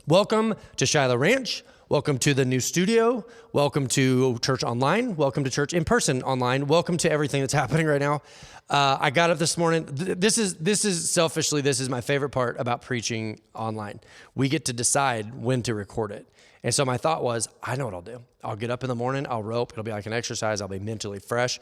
Welcome to Shiloh Ranch. Welcome to the new studio. Welcome to church online. Welcome to church in person online. Welcome to everything that's happening right now. I got up this morning. This is selfishly, this is my favorite part about preaching online. We get to decide when to record it. And so my thought was, I know what I'll do. I'll get up in the morning, I'll rope. It'll be like an exercise. I'll be mentally fresh.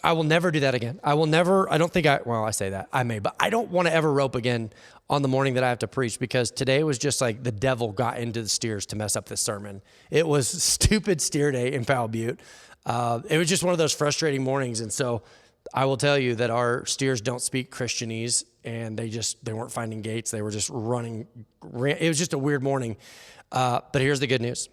I will never do that again. I say that, I may, but I don't want to ever rope again on the morning that I have to preach, because today was just like the devil got into the steers to mess up this sermon. It was stupid steer day in Powell, Butte. It was just one of those frustrating mornings. And so I will tell you that our steers don't speak Christianese, and they weren't finding gates. They were just running. It was just a weird morning. But here's the good news.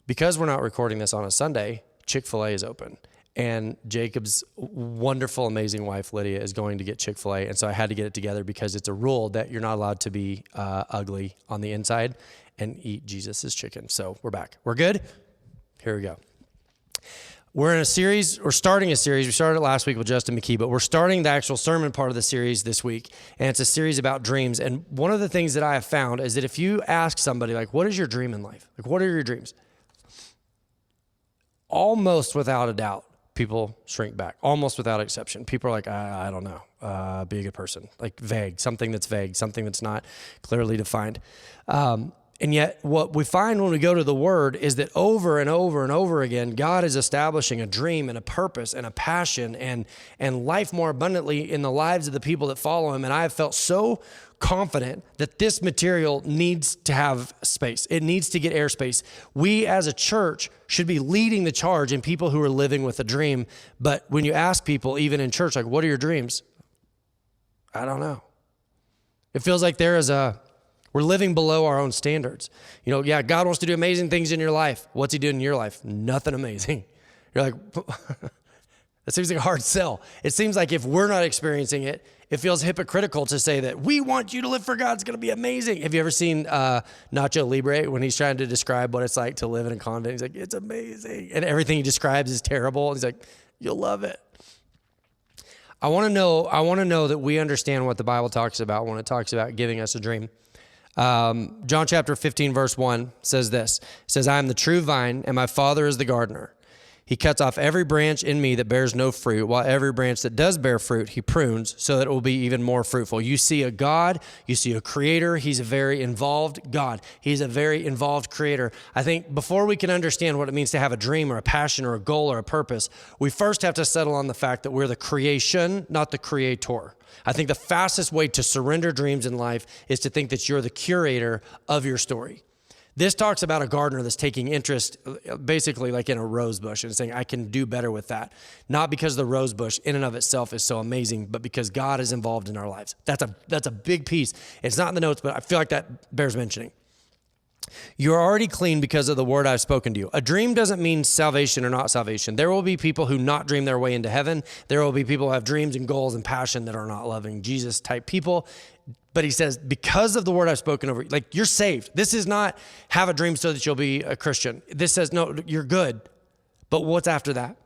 Because we're not recording this on a Sunday, Chick-fil-A is open, and Jacob's wonderful, amazing wife, Lydia, is going to get Chick-fil-A. And so I had to get it together because it's a rule that you're not allowed to be ugly on the inside and eat Jesus's chicken. So we're back. We're good? Here we go. We're in a series, we're starting a series. We started it last week with Justin McKee, but we're starting the actual sermon part of the series this week. And it's a series about dreams. And one of the things that I have found is that if you ask somebody, like, what is your dream in life? Like, what are your dreams? Almost without a doubt, people shrink back. Almost without exception. People are like, I don't know. Be a good person. Like vague, something that's not clearly defined. And yet what we find when we go to the Word is that over and over and over again, God is establishing a dream and a purpose and a passion and life more abundantly in the lives of the people that follow Him. And I have felt so confident that this material needs to have space. It needs to get airspace. We as a church should be leading the charge in people who are living with a dream. But when you ask people, even in church, like, what are your dreams? I don't know. It feels like we're living below our own standards. You know, yeah, God wants to do amazing things in your life. What's He doing in your life? Nothing amazing. You're like, that seems like a hard sell. It seems like if we're not experiencing it, it feels hypocritical to say that we want you to live for God. It's going to be amazing. Have you ever seen Nacho Libre when he's trying to describe what it's like to live in a convent? He's like, it's amazing. And everything he describes is terrible. And he's like, you'll love it. I want to know that we understand what the Bible talks about when it talks about giving us a dream. John chapter 15, verse 1 says this. It says, I am the true vine, and my Father is the gardener. He cuts off every branch in me that bears no fruit, while every branch that does bear fruit, He prunes so that it will be even more fruitful. You see a God, you see a creator. He's a very involved God. He's a very involved creator. I think before we can understand what it means to have a dream or a passion or a goal or a purpose, we first have to settle on the fact that we're the creation, not the creator. I think the fastest way to surrender dreams in life is to think that you're the curator of your story. This talks about a gardener that's taking interest basically like in a rose bush and saying, I can do better with that. Not because the rose bush in and of itself is so amazing, but because God is involved in our lives. That's a big piece. It's not in the notes, but I feel like that bears mentioning. You're already clean because of the word I've spoken to you. A dream doesn't mean salvation or not salvation. There will be people who not dream their way into heaven. There will be people who have dreams and goals and passion that are not loving Jesus type people. But he says, because of the word I've spoken over you, like, you're saved. This is not have a dream so that you'll be a Christian. This says, no, you're good. But what's after that?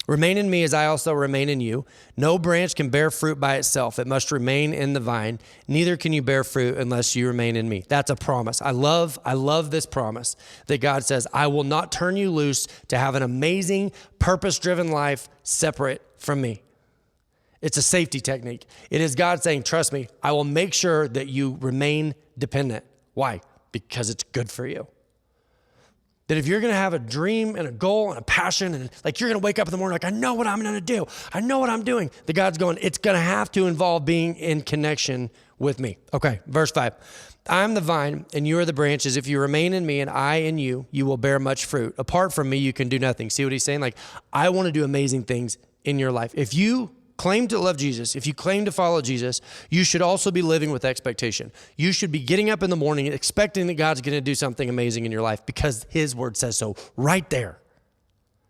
Remain in me as I also remain in you. No branch can bear fruit by itself. It must remain in the vine. Neither can you bear fruit unless you remain in me. That's a promise. I love this promise that God says, I will not turn you loose to have an amazing, purpose-driven life separate from me. It's a safety technique. It is God saying, trust me, I will make sure that you remain dependent. Why? Because it's good for you. That if you're going to have a dream and a goal and a passion, and like you're going to wake up in the morning like, I know what I'm going to do. I know what I'm doing. The God's going, it's going to have to involve being in connection with me. Okay, verse 5. I am the vine and you are the branches. If you remain in me and I in you, you will bear much fruit. Apart from me, you can do nothing. See what he's saying? Like, I want to do amazing things in your life. If you claim to love Jesus, if you claim to follow Jesus, you should also be living with expectation. You should be getting up in the morning expecting that God's going to do something amazing in your life because His word says so right there.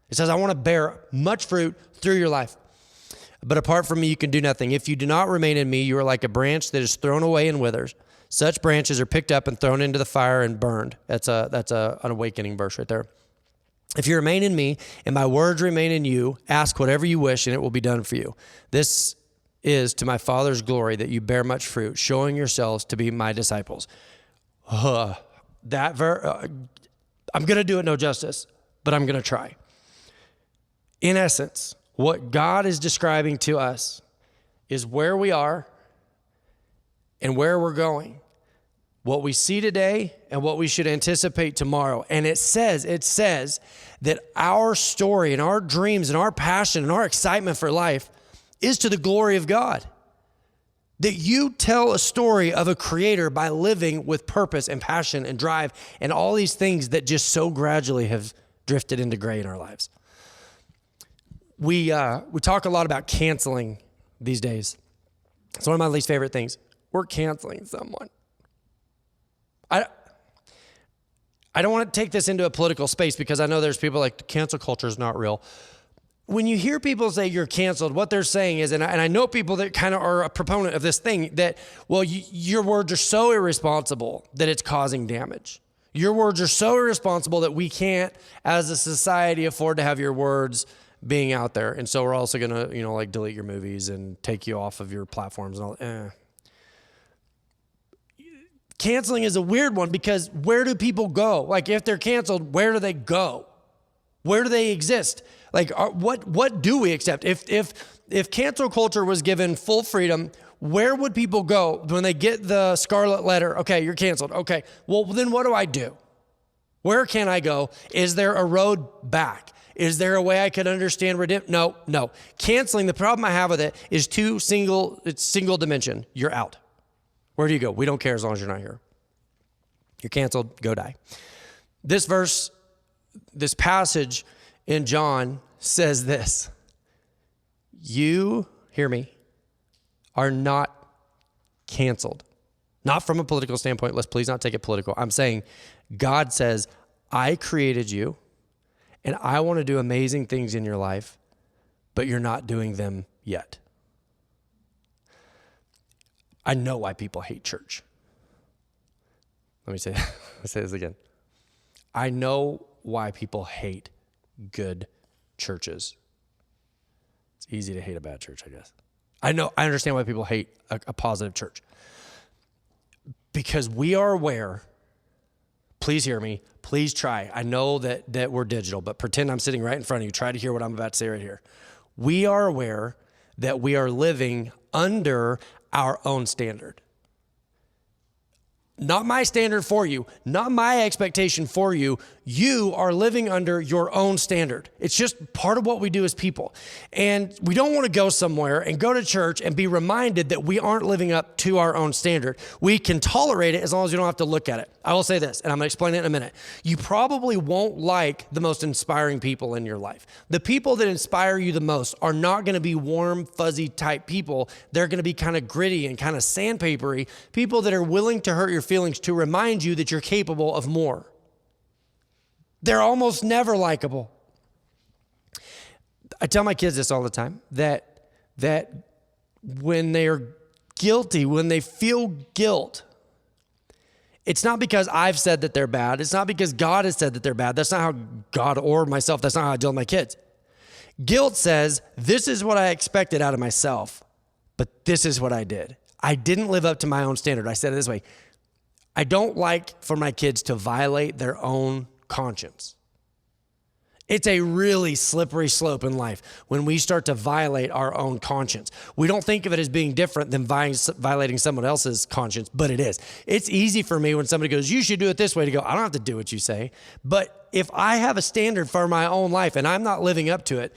It says, I want to bear much fruit through your life. But apart from me, you can do nothing. If you do not remain in me, you are like a branch that is thrown away and withers. Such branches are picked up and thrown into the fire and burned. That's an awakening verse right there. If you remain in me and my words remain in you, ask whatever you wish and it will be done for you. This is to my Father's glory that you bear much fruit, showing yourselves to be my disciples. I'm going to do it no justice, but I'm going to try. In essence, what God is describing to us is where we are and where we're going, what we see today and what we should anticipate tomorrow. And it says that our story and our dreams and our passion and our excitement for life is to the glory of God. That you tell a story of a creator by living with purpose and passion and drive and all these things that just so gradually have drifted into gray in our lives. We talk a lot about canceling these days. It's one of my least favorite things. We're canceling someone. I don't want to take this into a political space because I know there's people like cancel culture is not real. When you hear people say you're canceled, what they're saying is, and I know people that kind of are a proponent of this thing, that, well, your words are so irresponsible that it's causing damage. Your words are so irresponsible that we can't, as a society, afford to have your words being out there. And so we're also going to, like delete your movies and take you off of your platforms and all. Canceling is a weird one because where do people go? Like if they're canceled, where do they go? Where do they exist? Like what do we accept? If cancel culture was given full freedom, where would people go when they get the scarlet letter? Okay, you're canceled. Okay, well then what do I do? Where can I go? Is there a road back? Is there a way I could understand redemption? No. Canceling, the problem I have with it is it's single dimension. You're out. Where do you go? We don't care as long as you're not here. You're canceled, go die. This verse, this passage in John says this: you, hear me, are not canceled. Not from a political standpoint. Let's please not take it political. I'm saying God says, I created you and I want to do amazing things in your life, but you're not doing them yet. I know why people hate church. Let me say this again. I know why people hate good churches. It's easy to hate a bad church, I guess. I understand why people hate a positive church. Because we are aware, please hear me, please try. I know that we're digital, but pretend I'm sitting right in front of you. Try to hear what I'm about to say right here. We are aware that we are living under our own standard. Not my standard for you, not my expectation for you. You are living under your own standard. It's just part of what we do as people. And we don't want to go somewhere and go to church and be reminded that we aren't living up to our own standard. We can tolerate it as long as you don't have to look at it. I will say this, and I'm going to explain it in a minute. You probably won't like the most inspiring people in your life. The people that inspire you the most are not going to be warm, fuzzy type people. They're going to be kind of gritty and kind of sandpapery, people that are willing to hurt your feelings to remind you that you're capable of more. They're almost never likable. I tell my kids this all the time, that when they are guilty, when they feel guilt, it's not because I've said that they're bad. It's not because God has said that they're bad. That's not how God or myself, that's not how I deal with my kids. Guilt says, this is what I expected out of myself, but this is what I did. I didn't live up to my own standard. I said it this way. I don't like for my kids to violate their own conscience. It's a really slippery slope in life when we start to violate our own conscience. We don't think of it as being different than violating someone else's conscience, but it is. It's easy for me when somebody goes, you should do it this way, to go, I don't have to do what you say. But if I have a standard for my own life and I'm not living up to it,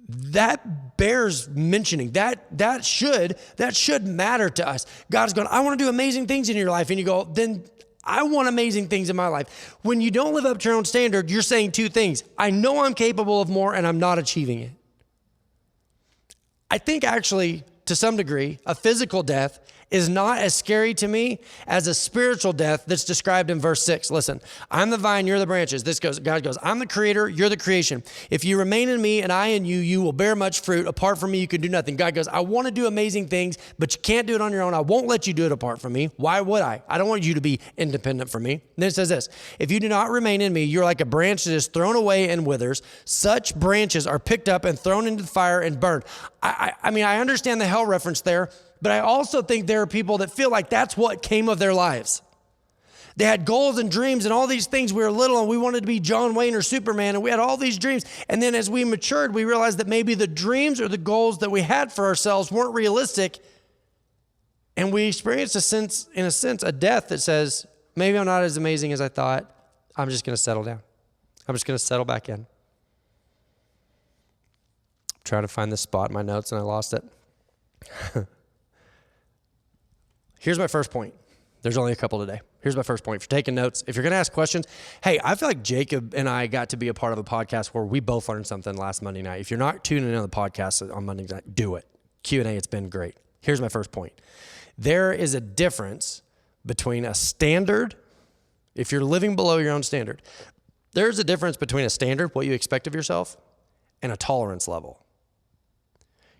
that bears mentioning. That should matter to us. God's going, I want to do amazing things in your life. And you go, then I want amazing things in my life. When you don't live up to your own standard, you're saying two things. I know I'm capable of more and I'm not achieving it. I think actually, to some degree, a physical death is not as scary to me as a spiritual death that's described in verse 6. Listen, I'm the vine, you're the branches. God goes, I'm the creator, you're the creation. If you remain in me and I in you, you will bear much fruit. Apart from me, you can do nothing. God goes, I want to do amazing things, but you can't do it on your own. I won't let you do it apart from me. Why would I? I don't want you to be independent from me. And then it says this, if you do not remain in me, you're like a branch that is thrown away and withers. Such branches are picked up and thrown into the fire and burned. I mean, I understand the hell reference there, but I also think there are people that feel like that's what came of their lives. They had goals and dreams and all these things. We were little and we wanted to be John Wayne or Superman, and we had all these dreams. And then as we matured, we realized that maybe the dreams or the goals that we had for ourselves weren't realistic. And we experienced in a sense, a death that says, maybe I'm not as amazing as I thought. I'm just going to settle down. I'm just going to settle back in. I'm trying to find this spot in my notes and I lost it. Here's my first point. There's only a couple today. Here's my first point. If you're taking notes, if you're going to ask questions, hey, I feel like Jacob and I got to be a part of a podcast where we both learned something last Monday night. If you're not tuning in on the podcast on Monday night, do it. Q&A, it's been great. Here's my first point. There is a difference between a standard, if you're living below your own standard, there's a difference between a standard, what you expect of yourself, and a tolerance level.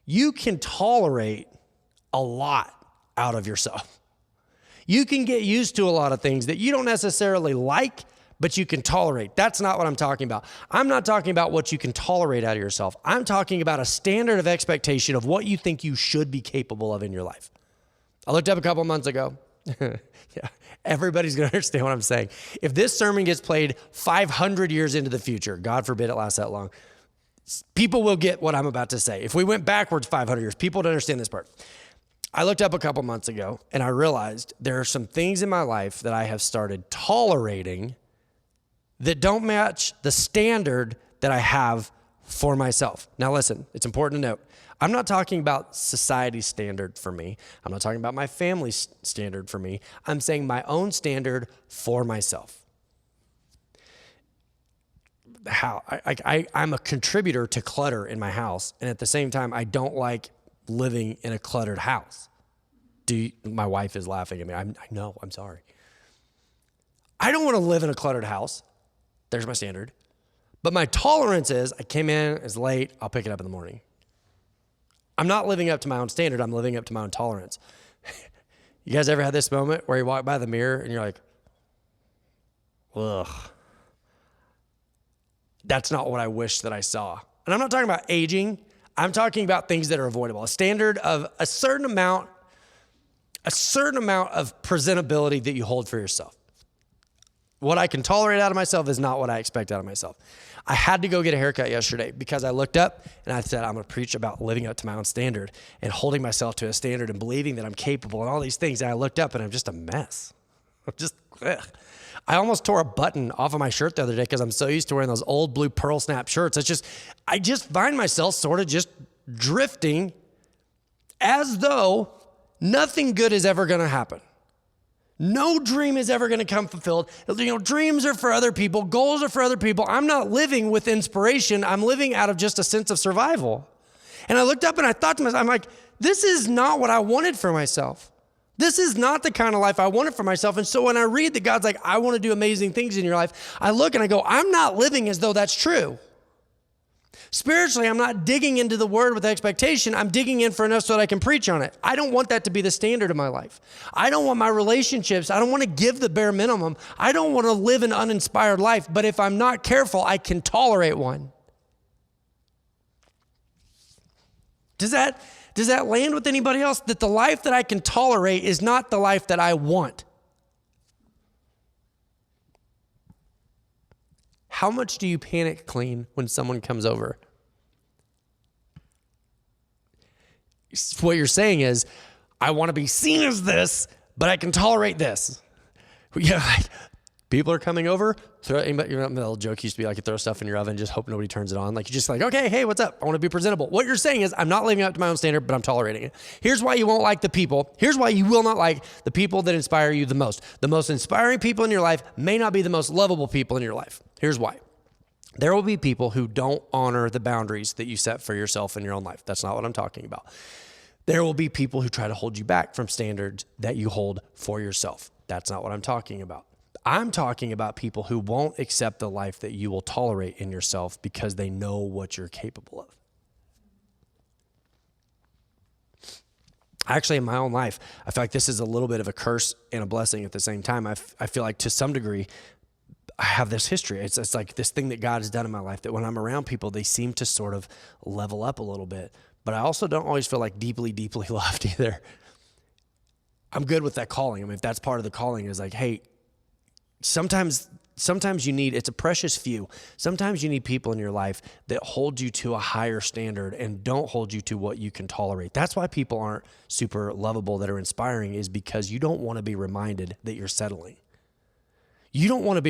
You can tolerate a lot out of yourself. You can get used to a lot of things that you don't necessarily like, but you can tolerate. That's not what I'm talking about. I'm not talking about what you can tolerate out of yourself. I'm talking about a standard of expectation of what you think you should be capable of in your life. I looked up a couple months ago. Yeah, everybody's going to understand what I'm saying. If this sermon gets played 500 years into the future, God forbid it lasts that long, people will get what I'm about to say. If we went backwards 500 years, people would understand this part. I looked up a couple months ago and I realized there are some things in my life that I have started tolerating that don't match the standard that I have for myself. Now listen, it's important to note, I'm not talking about society's standard for me. I'm not talking about my family's standard for me. I'm saying my own standard for myself. I'm a contributor to clutter in my house, and at the same time, I don't like living in a cluttered house. My wife is laughing at me. I know, I'm sorry. I don't want to live in a cluttered house. There's my standard. But my tolerance is, I came in, it's late, I'll pick it up in the morning. I'm not living up to my own standard, I'm living up to my own tolerance. You guys ever had this moment where you walk by the mirror and you're like, ugh. That's not what I wish that I saw. And I'm not talking about aging. I'm talking about things that are avoidable. A standard of a certain amount of presentability that you hold for yourself. What I can tolerate out of myself is not what I expect out of myself. I had to go get a haircut yesterday because I looked up and I said, I'm going to preach about living up to my own standard and holding myself to a standard and believing that I'm capable and all these things. And I looked up and I'm just a mess. I'm just, ugh. I almost tore a button off of my shirt the other day because I'm so used to wearing those old blue pearl snap shirts. I just find myself sort of just drifting as though nothing good is ever going to happen. No dream is ever going to come fulfilled. Dreams are for other people. Goals are for other people. I'm not living with inspiration. I'm living out of just a sense of survival. And I looked up and I thought to myself, I'm like, this is not what I wanted for myself. This is not the kind of life I wanted for myself. And so when I read that God's like, I want to do amazing things in your life, I look and I go, I'm not living as though that's true. Spiritually, I'm not digging into the word with expectation. I'm digging in for enough so that I can preach on it. I don't want that to be the standard of my life. I don't want my relationships. I don't want to give the bare minimum. I don't want to live an uninspired life. But if I'm not careful, I can tolerate one. Does that land with anybody else? That the life that I can tolerate is not the life that I want. How much do you panic clean when someone comes over? What you're saying is, I want to be seen as this, but I can tolerate this. Yeah, people are coming over. The little joke used to be like you throw stuff in your oven, just hope nobody turns it on. Like you're just like, okay, hey, what's up? I want to be presentable. What you're saying is I'm not living up to my own standard, but I'm tolerating it. Here's why you won't like the people. Here's why you will not like the people that inspire you the most. The most inspiring people in your life may not be the most lovable people in your life. Here's why. There will be people who don't honor the boundaries that you set for yourself in your own life. That's not what I'm talking about. There will be people who try to hold you back from standards that you hold for yourself. That's not what I'm talking about. I'm talking about people who won't accept the life that you will tolerate in yourself because they know what you're capable of. Actually, in my own life, I feel like this is a little bit of a curse and a blessing at the same time. I feel like to some degree, I have this history. It's like this thing that God has done in my life that when I'm around people, they seem to sort of level up a little bit. But I also don't always feel like deeply, deeply loved either. I'm good with that calling. I mean, if that's part of the calling is like, hey, sometimes you need, it's a precious few. Sometimes you need people in your life that hold you to a higher standard and don't hold you to what you can tolerate. That's why people aren't super lovable that are inspiring, is because you don't want to be reminded that you're settling. You don't want to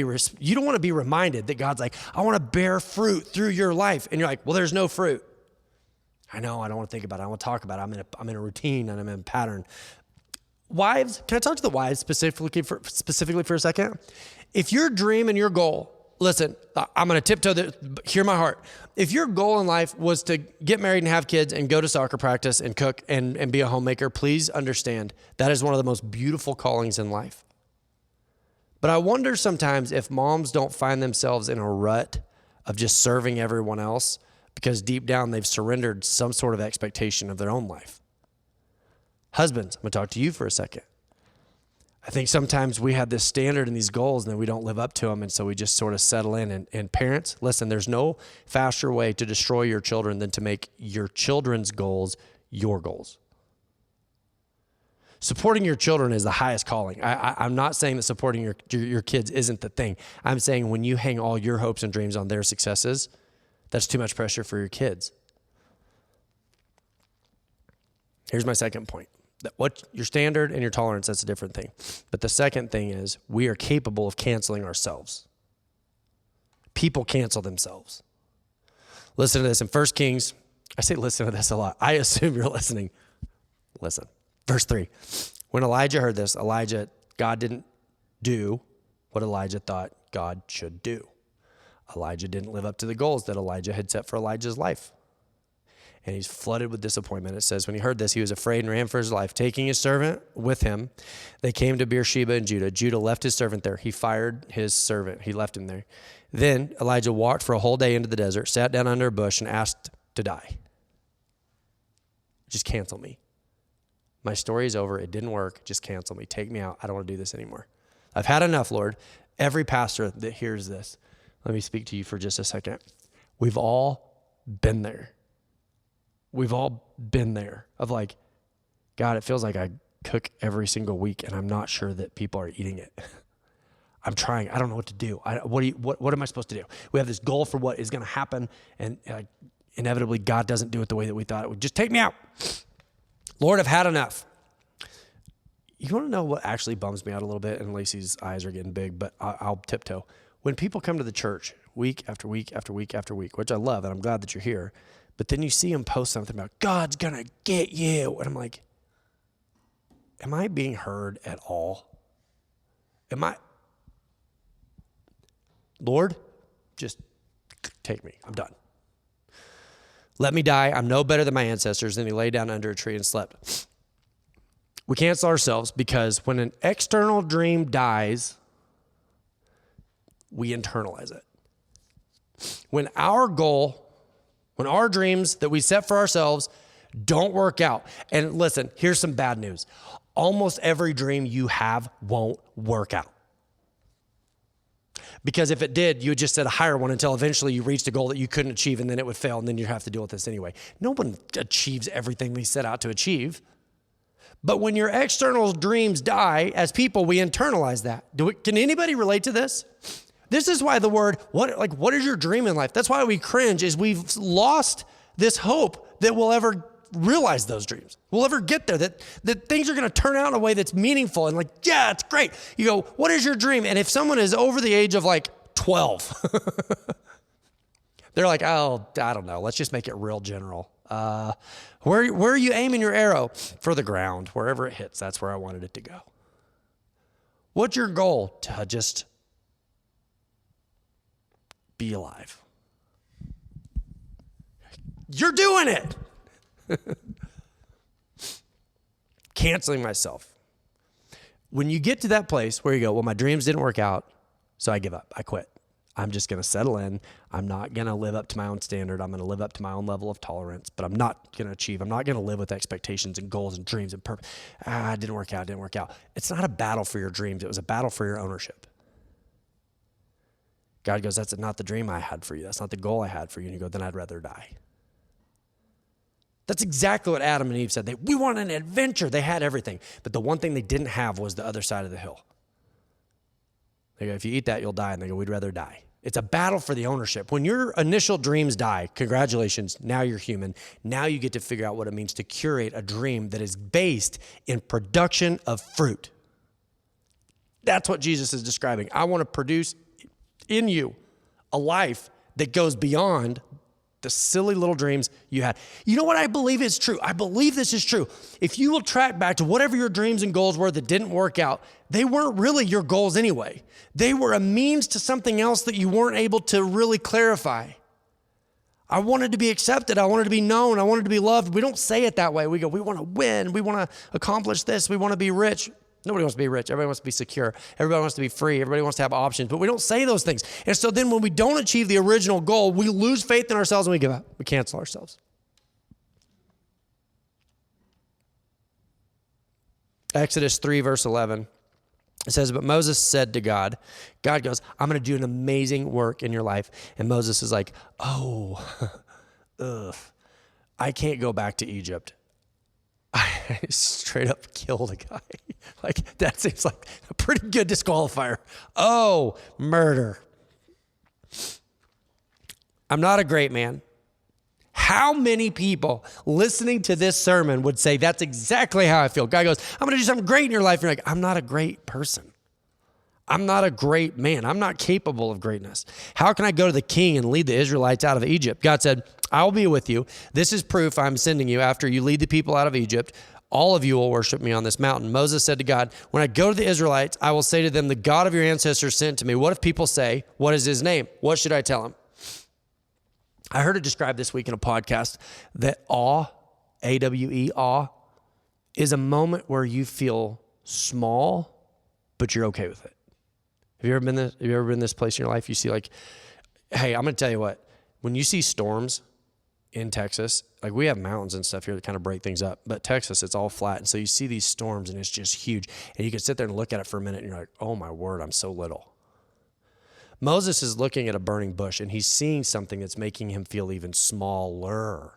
be reminded that God's like, I want to bear fruit through your life. And you're like, well, there's no fruit. I know, I don't want to think about it. I want to talk about it. I'm in a routine and I'm in a pattern. Wives, can I talk to the wives specifically for a second? If your dream and your goal, listen, I'm going to tiptoe, hear my heart. If your goal in life was to get married and have kids and go to soccer practice and cook and be a homemaker, please understand that is one of the most beautiful callings in life. But I wonder sometimes if moms don't find themselves in a rut of just serving everyone else because deep down they've surrendered some sort of expectation of their own life. Husbands, I'm going to talk to you for a second. I think sometimes we have this standard and these goals and then we don't live up to them, and so we just sort of settle in. And parents, listen, there's no faster way to destroy your children than to make your children's goals your goals. Supporting your children is the highest calling. I'm not saying that supporting your kids isn't the thing. I'm saying when you hang all your hopes and dreams on their successes, that's too much pressure for your kids. Here's my second point. What your standard and your tolerance, that's a different thing. But the second thing is we are capable of canceling ourselves. People cancel themselves. Listen to this in 1 Kings. I say listen to this a lot. I assume you're listening. Listen. Verse 3. When Elijah heard this, God didn't do what Elijah thought God should do. Elijah didn't live up to the goals that Elijah had set for Elijah's life. And he's flooded with disappointment. It says, when he heard this, he was afraid and ran for his life. Taking his servant with him, they came to Beersheba in Judah. Judah left his servant there. He fired his servant. He left him there. Then Elijah walked for a whole day into the desert, sat down under a bush, and asked to die. Just cancel me. My story is over. It didn't work. Just cancel me. Take me out. I don't want to do this anymore. I've had enough, Lord. Every pastor that hears this, let me speak to you for just a second. We've all been there. We've all been there of like, God, it feels like I cook every single week and I'm not sure that people are eating it. I'm trying. I don't know what to do. What am I supposed to do? We have this goal for what is going to happen, and inevitably God doesn't do it the way that we thought it would. Just take me out. Lord, I've had enough. You want to know what actually bums me out a little bit? And Lacey's eyes are getting big, but I'll tiptoe. When people come to the church week after week after week after week, which I love, and I'm glad that you're here, but then you see them post something about God's going to get you. And I'm like, am I being heard at all? Lord, just take me. I'm done. Let me die. I'm no better than my ancestors. And he lay down under a tree and slept. We cancel ourselves because when an external dream dies, we internalize it. When our dreams that we set for ourselves don't work out, and listen, here's some bad news. Almost every dream you have won't work out. Because if it did, you would just set a higher one until eventually you reached a goal that you couldn't achieve, and then it would fail, and then you'd have to deal with this anyway. No one achieves everything they set out to achieve. But when your external dreams die, as people, we internalize that. Can anybody relate to this? This is why the word, what is your dream in life? That's why we cringe, is we've lost this hope that we'll ever realize those dreams. We'll ever get there, that things are going to turn out in a way that's meaningful and yeah, it's great. You go, what is your dream? And if someone is over the age of 12, they're like, oh, I don't know. Let's just make it real general. Where are you aiming your arrow? For the ground, wherever it hits. That's where I wanted it to go. What's your goal? To just be alive. You're doing it. canceling myself. When you get to that place where you go, well, my dreams didn't work out, so I give up. I quit. I'm just going to settle in. I'm not going to live up to my own standard. I'm going to live up to my own level of tolerance, but I'm not going to achieve. I'm not going to live with expectations and goals and dreams and purpose. It didn't work out. It didn't work out. It's not a battle for your dreams. It was a battle for your ownership. God goes, that's not the dream I had for you. That's not the goal I had for you. And you go, then I'd rather die. That's exactly what Adam and Eve said. We want an adventure. They had everything. But the one thing they didn't have was the other side of the hill. They go, if you eat that, you'll die. And they go, we'd rather die. It's a battle for the ownership. When your initial dreams die, congratulations, now you're human. Now you get to figure out what it means to curate a dream that is based in production of fruit. That's what Jesus is describing. I want to produce in you a life that goes beyond the silly little dreams you had. You know what I believe is true? I believe this is true. If you will track back to whatever your dreams and goals were that didn't work out, they weren't really your goals anyway. They were a means to something else that you weren't able to really clarify. I wanted to be accepted. I wanted to be known. I wanted to be loved. We don't say it that way. We go, we want to win. We want to accomplish this. We want to be rich. Nobody wants to be rich. Everybody wants to be secure. Everybody wants to be free. Everybody wants to have options, but we don't say those things. And so then when we don't achieve the original goal, we lose faith in ourselves and we give up. We cancel ourselves. Exodus 3, verse 11. It says, but Moses said to God goes, I'm going to do an amazing work in your life. And Moses is like, I can't go back to Egypt. I straight up killed a guy. Like, that seems like a pretty good disqualifier. Oh, murder. I'm not a great man. How many people listening to this sermon would say, that's exactly how I feel? God goes, I'm going to do something great in your life. And you're like, I'm not a great person. I'm not a great man. I'm not capable of greatness. How can I go to the king and lead the Israelites out of Egypt? God said, I will be with you. This is proof I'm sending you. After you lead the people out of Egypt, all of you will worship me on this mountain. Moses said to God, when I go to the Israelites, I will say to them, the God of your ancestors sent to me. What if people say, what is his name? What should I tell him? I heard it described this week in a podcast that awe, A-W-E, awe, is a moment where you feel small, but you're okay with it. Have you ever been in this place in your life? You see, like, hey, I'm going to tell you what, when you see storms in Texas, like, we have mountains and stuff here that kind of break things up, but Texas, it's all flat. And so you see these storms and it's just huge. And you can sit there and look at it for a minute and you're like, oh my word, I'm so little. Moses is looking at a burning bush and he's seeing something that's making him feel even smaller,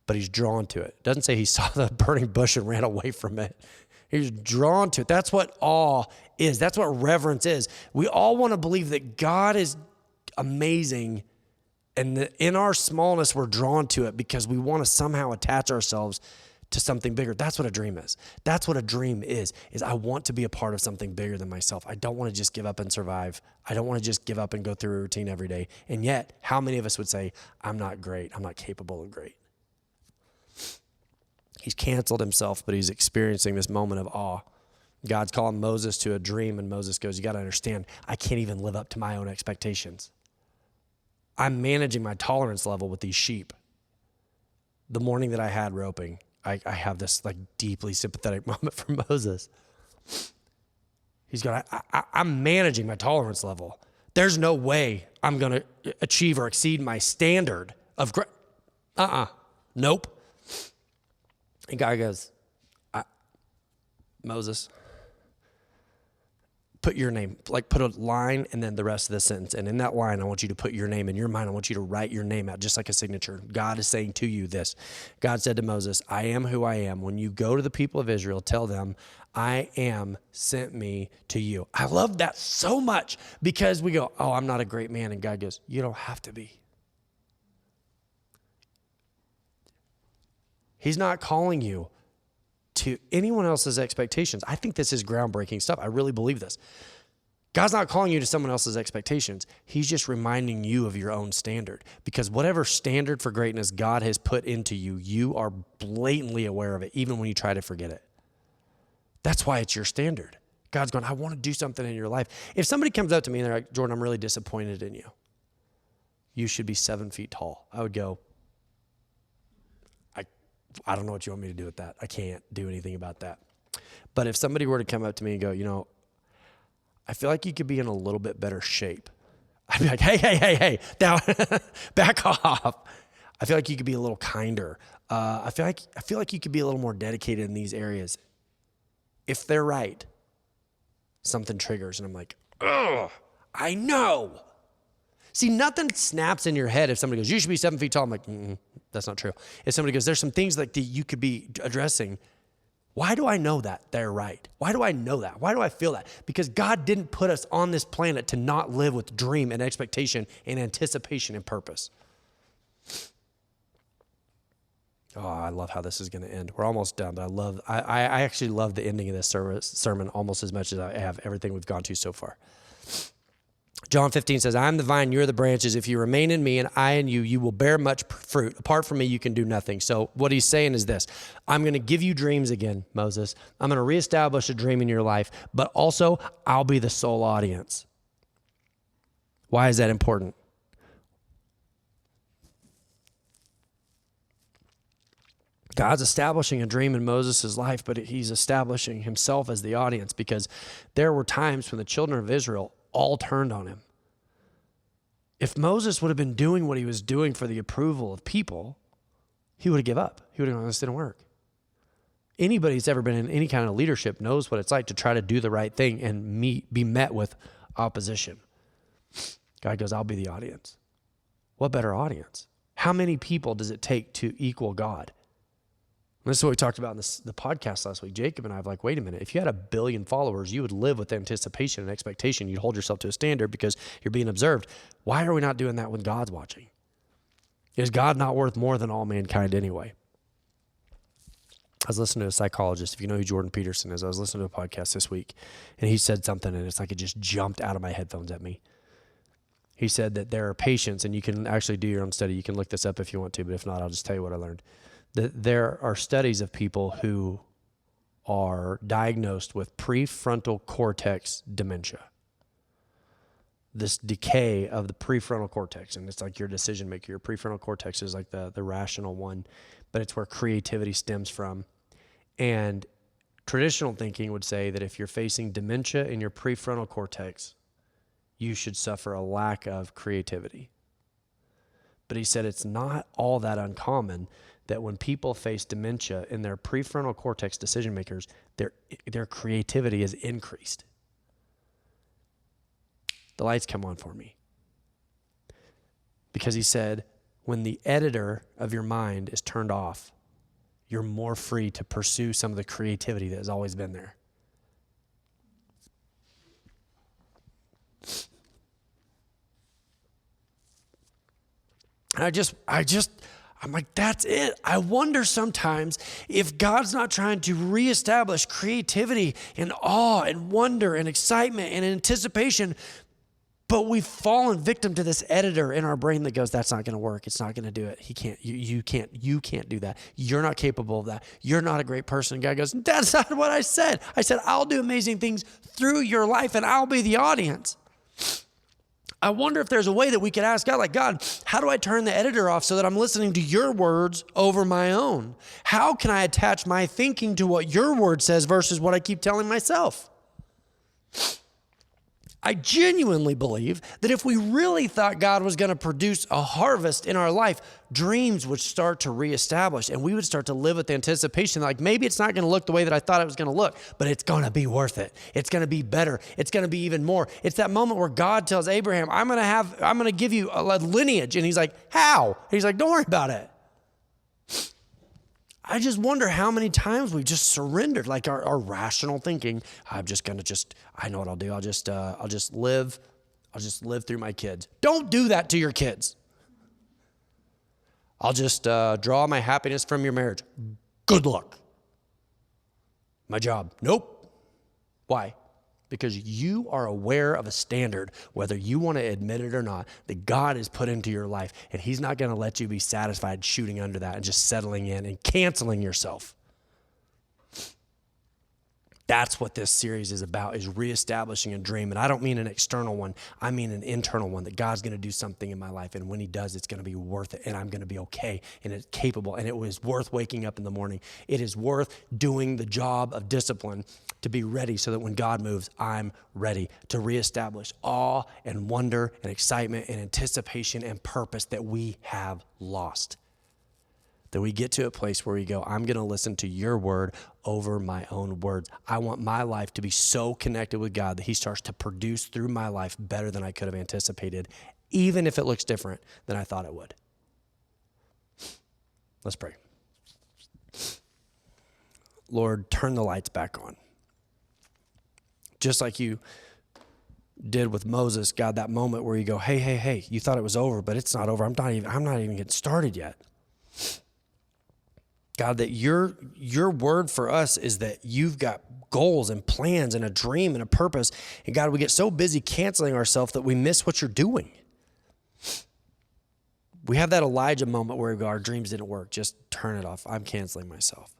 but he's drawn to it. It doesn't say he saw the burning bush and ran away from it. He's drawn to it. That's what awe is. That's what reverence is. We all want to believe that God is amazing, and that in our smallness, we're drawn to it because we want to somehow attach ourselves to something bigger. That's what a dream is. That's what a dream is I want to be a part of something bigger than myself. I don't want to just give up and survive. I don't want to just give up and go through a routine every day. And yet, how many of us would say, I'm not great. I'm not capable of great. He's canceled himself, but he's experiencing this moment of awe. God's calling Moses to a dream, and Moses goes, you got to understand, I can't even live up to my own expectations. I'm managing my tolerance level with these sheep. The morning that I had roping, I have this like deeply sympathetic moment for Moses. He's going, I'm managing my tolerance level. There's no way I'm going to achieve or exceed my standard of nope. And God goes, Moses, put your name, like put a line and then the rest of the sentence. And in that line, I want you to put your name. In your mind, I want you to write your name out just like a signature. God is saying to you this. God said to Moses, I am who I am. When you go to the people of Israel, tell them, I am sent me to you. I love that so much because we go, oh, I'm not a great man. And God goes, you don't have to be. He's not calling you to anyone else's expectations. I think this is groundbreaking stuff. I really believe this. God's not calling you to someone else's expectations. He's just reminding you of your own standard. Because whatever standard for greatness God has put into you, you are blatantly aware of it, even when you try to forget it. That's why it's your standard. God's going, I want to do something in your life. If somebody comes up to me and they're like, Jordan, I'm really disappointed in you. You should be 7 feet tall. I would go, I don't know what you want me to do with that. I can't do anything about that. But if somebody were to come up to me and go, I feel like you could be in a little bit better shape. I'd be like, hey, down, back off. I feel like you could be a little kinder. I feel like you could be a little more dedicated in these areas. If they're right, something triggers, and I'm like, ugh, I know. See, nothing snaps in your head if somebody goes, you should be 7 feet tall. I'm like, that's not true. If somebody goes, there's some things like that you could be addressing. Why do I know that they're right? Why do I know that? Why do I feel that? Because God didn't put us on this planet to not live with dream and expectation and anticipation and purpose. Oh, I love how this is going to end. We're almost done, but I actually love the ending of this sermon almost as much as I have everything we've gone to so far. John 15 says, I am the vine, you're the branches. If you remain in me and I in you, you will bear much fruit. Apart from me, you can do nothing. So what he's saying is this: I'm going to give you dreams again, Moses. I'm going to reestablish a dream in your life, but also I'll be the sole audience. Why is that important? God's establishing a dream in Moses' life, but he's establishing himself as the audience, because there were times when the children of Israel all turned on him. If Moses would have been doing what he was doing for the approval of people, he would have given up. He would have gone, this didn't work. Anybody who's ever been in any kind of leadership knows what it's like to try to do the right thing and be met with opposition. God goes, I'll be the audience. What better audience? How many people does it take to equal God? And this is what we talked about in the podcast last week. Jacob and I were like, wait a minute. If you had 1 billion followers, you would live with anticipation and expectation. You'd hold yourself to a standard because you're being observed. Why are we not doing that when God's watching? Is God not worth more than all mankind anyway? I was listening to a psychologist. If you know who Jordan Peterson is, I was listening to a podcast this week, and he said something, and it's like it just jumped out of my headphones at me. He said that there are patients, and you can actually do your own study. You can look this up if you want to, but if not, I'll just tell you what I learned. That there are studies of people who are diagnosed with prefrontal cortex dementia. This decay of the prefrontal cortex, and it's like your decision maker. Your prefrontal cortex is like the rational one, but it's where creativity stems from. And traditional thinking would say that if you're facing dementia in your prefrontal cortex, you should suffer a lack of creativity. But he said it's not all that uncommon that when people face dementia in their prefrontal cortex decision makers, their creativity is increased. The lights come on for me. Because he said, when the editor of your mind is turned off, you're more free to pursue some of the creativity that has always been there. And I'm like, that's it. I wonder sometimes if God's not trying to reestablish creativity and awe and wonder and excitement and anticipation, but we've fallen victim to this editor in our brain that goes, that's not going to work. It's not going to do it. He can't, you can't do that. You're not capable of that. You're not a great person. And God goes, that's not what I said. I said, I'll do amazing things through your life and I'll be the audience. I wonder if there's a way that we could ask God, like, God, how do I turn the editor off so that I'm listening to your words over my own? How can I attach my thinking to what your word says versus what I keep telling myself? I genuinely believe that if we really thought God was going to produce a harvest in our life, dreams would start to reestablish and we would start to live with anticipation. Like maybe it's not going to look the way that I thought it was going to look, but it's going to be worth it. It's going to be better. It's going to be even more. It's that moment where God tells Abraham, I'm going to give you a lineage. And he's like, how? And he's like, don't worry about it. I just wonder how many times we've just surrendered, like our rational thinking. I know what I'll do. I'll just live through my kids. Don't do that to your kids. I'll just draw my happiness from your marriage. Good luck. My job. Nope. Why? Because you are aware of a standard, whether you want to admit it or not, that God has put into your life, and he's not going to let you be satisfied shooting under that and just settling in and canceling yourself. That's what this series is about, is reestablishing a dream. And I don't mean an external one. I mean an internal one, that God's going to do something in my life. And when he does, it's going to be worth it. And I'm going to be okay. And it's capable. And it was worth waking up in the morning. It is worth doing the job of discipline to be ready so that when God moves, I'm ready to reestablish awe and wonder and excitement and anticipation and purpose that we have lost. That we get to a place where we go, I'm going to listen to your word over my own words. I want my life to be so connected with God that he starts to produce through my life better than I could have anticipated, even if it looks different than I thought it would. Let's pray. Lord, turn the lights back on. Just like you did with Moses, God, that moment where you go, hey, you thought it was over, but it's not over. I'm not even getting started yet. God, that your word for us is that you've got goals and plans and a dream and a purpose. And God, we get so busy canceling ourselves that we miss what you're doing. We have that Elijah moment where we go, our dreams didn't work. Just turn it off. I'm canceling myself.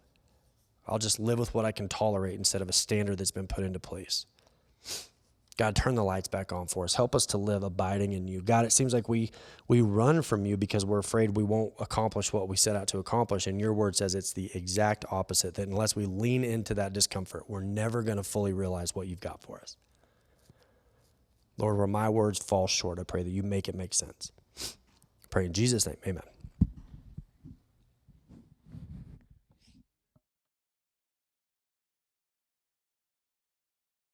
I'll just live with what I can tolerate instead of a standard that's been put into place. God, turn the lights back on for us. Help us to live abiding in you. God, it seems like we run from you because we're afraid we won't accomplish what we set out to accomplish. And your word says it's the exact opposite, that unless we lean into that discomfort, we're never going to fully realize what you've got for us. Lord, where my words fall short, I pray that you make it make sense. I pray in Jesus' name, amen.